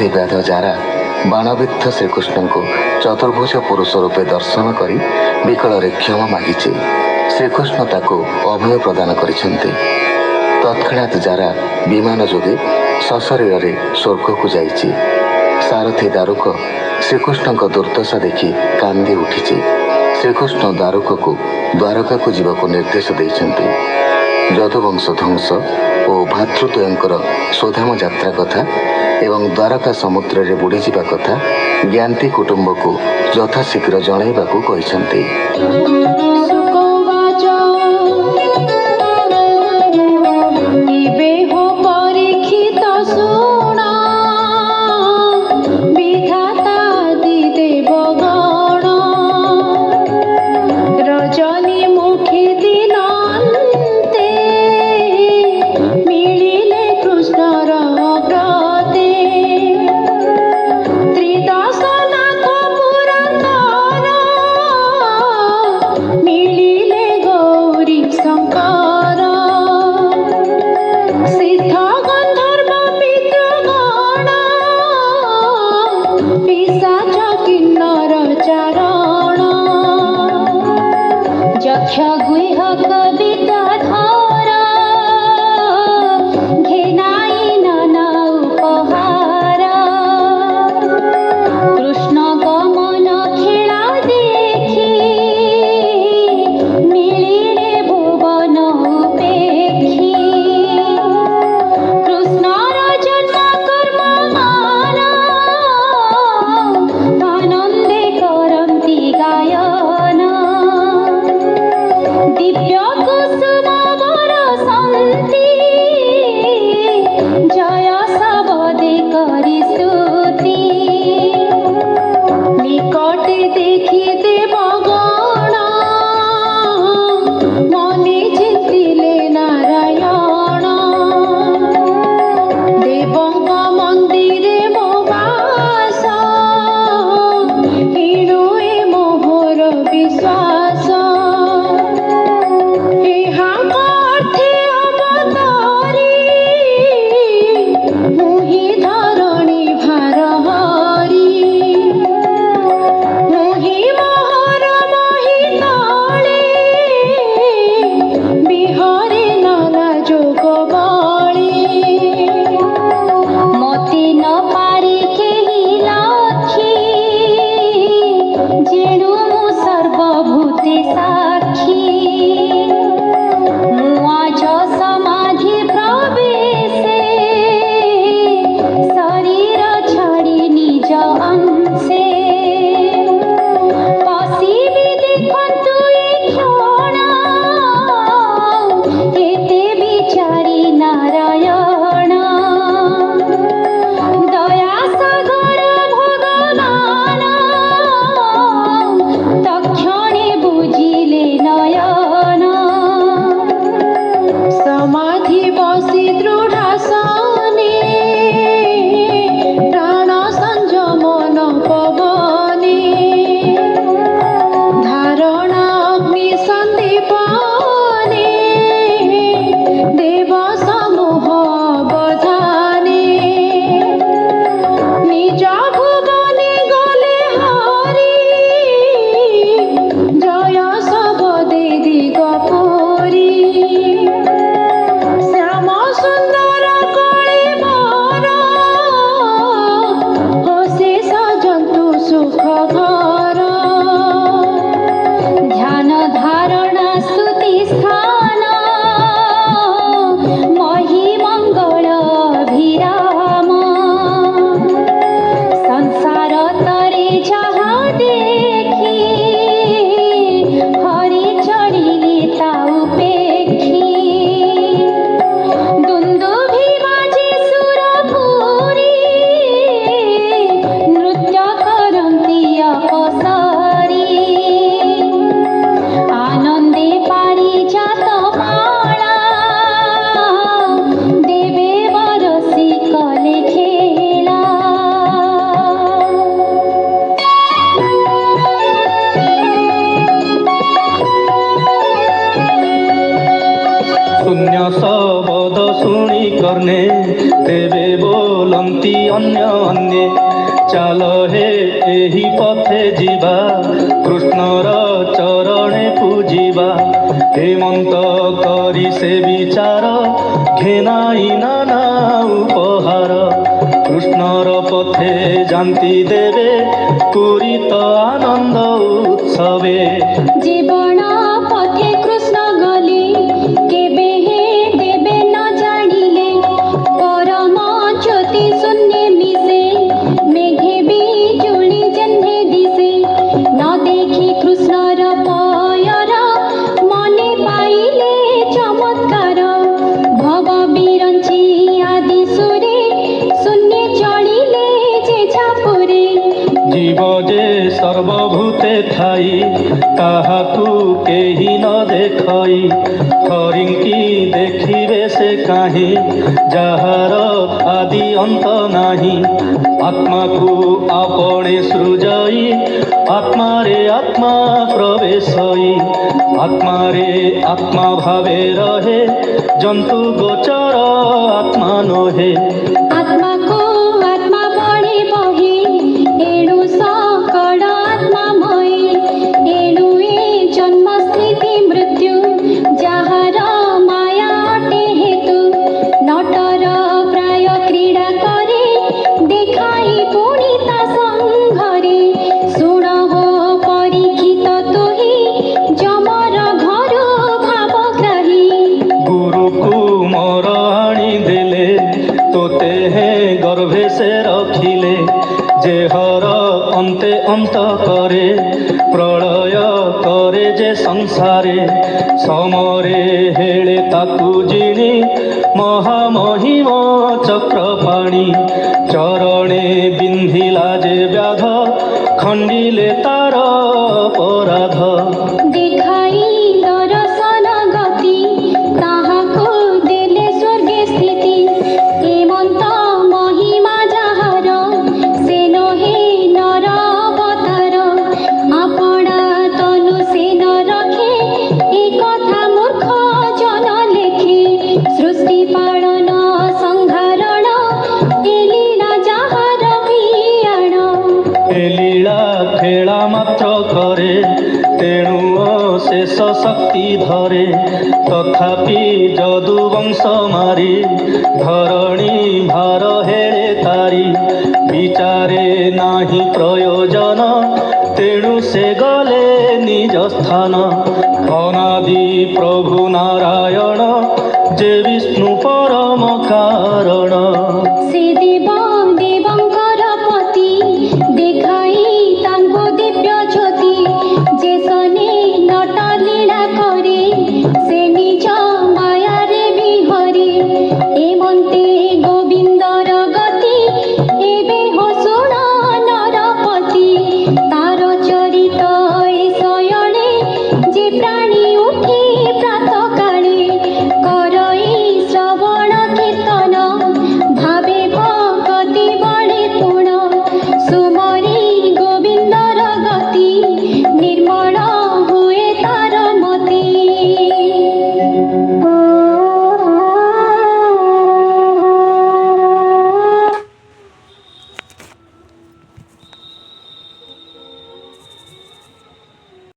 ସାରଥୀ ବ୍ୟାଧ ଯାରା ବାଣବିଦ୍ଧ ଶ୍ରୀକୃଷ୍ଣଙ୍କୁ ଚତୁର୍ଭୁଜ ପୁରୁଷ ରୂପେ ଦର୍ଶନ କରି ବିକଳରେ କ୍ଷମା ମାଗିଛି। ଶ୍ରୀକୃଷ୍ଣ ତାକୁ ଅଭୟ ପ୍ରଦାନ କରିଛନ୍ତି। ତତ୍କ୍ଷଣାତ୍ ଯାରା ବିମାନ ଯୋଗେ ସଶରୀରରେ ସ୍ୱର୍ଗକୁ ଯାଇଛି। ସାରଥୀ ଦାରୁକ ଶ୍ରୀକୃଷ୍ଣଙ୍କ ଦୁର୍ଦ୍ଦଶା ଦେଖି କାନ୍ଦି ଉଠିଛି। ଶ୍ରୀକୃଷ୍ଣ ଦାରୁକକୁ ଦ୍ୱାରକାକୁ ଯିବାକୁ ନିର୍ଦ୍ଦେଶ ଦେଇଛନ୍ତି। ଯଦୁବଂଶ ଧ୍ୱଂସ ଓ ଭାତୃଦ୍ୱୟଙ୍କର ସ୍ୱଧାମ ଯାତ୍ରା କଥା ଏବଂ ଦ୍ୱାରକା ସମୁଦ୍ରରେ ବୁଡ଼ିଯିବା କଥା ଜ୍ଞାତି କୁଟୁମ୍ବକୁ ଯଥାଶୀଘ୍ର ଜଣାଇବାକୁ କହିଛନ୍ତି। କର୍ଣ୍ଣେ ଦେବେ ବୋଲନ୍ତି ଅନ୍ୟ ଅନ୍ୟେ। ଚାଲ ହେ ଏହି ପଥେ ଯିବା, କୃଷ୍ଣର ଚରଣେ ପୂଜିବା। ହେମନ୍ତ କରି ସେ ବିଚାର, ଘେନାଇ ନାନା ଉପହାର। কৃষ্ণর পথে জান্তি দেবে, পূরিত আনন্দ উৎসবে। জীবন পথে কৃষ্ণ গলে, কেবে হে দেবে ন জানিলে। পরম জ্যোতি শূন্যে মিশে, মেঘে বিজুলি যেন্ধে দিশে। ন দেখি কৃষ্ণর পয়র, মনে পাইলে চমৎকার। ভব বিরঞ্চি আদি সুরে, শূন্যে চলিলে যে ঝাপুরে। জীব যে সর্বভূতে থাই, তাহাকু কেহি ন দেখই। থরিঙ্কি দেখিবে সে কাহি, যাহার আদি অন্ত নাহি। আত্মাকু আপনে সৃজই, আত্মারে আত্মা প্রবেশই। আত্মারে আত্মা ভাবে রহে, জন্তু গোচর আত্মা নহে। আত্মাকো আত্মা বড়ে বহে, এণু সকল আত্মাময়। এণু এ জন্ম স্থিতি মৃত্যু, যাহার মায়া অটে হেতু। নটর প্রায় ক্রীড়া করে, দেখাই পুনি তা সংঘরে। শুণ হো পরীক্ষিত তুহি, যমর ঘর ভাবগ্রাহী। গুরুকু মর আনি দেলে, তোতে হে গর্ভে সে রখিলে। যে হর অন্তে অন্ত করে, প্রলয় করে যে সংসারে। সমরে হেলে তাকু জিনি, মহামহিম চক্রপাণি। চরণে বিন্ধিলা যে ব্যাধ, খণ্ডিলে তার অপরাধ। দেখাই দর্শন গতি, তাহাকু দেলে স্বর্গে স্থিতি। হেমন্ত মহিমা যাহার, সে নহে নর অবতার। আপনা তনু সে ন রখে, এ কথা মূর্খ জন লেখে। সৃষ্টি পালন সংহারণ, এ লীলা যাহার ভিয়াণ। এ লীলা খেলা মাত্র করে, তেণু অশেষ শক্তি ধরে। তথাপি যদু বংশ মারি, ধরণী ভার হেড়ে তারি। বিচারে নাহি প্রয়োজন, তেণু সে গলে নিজ স্থান। অনাদি প্রভু নারায়ণ, যে বিষ্ণু পরম কারণ।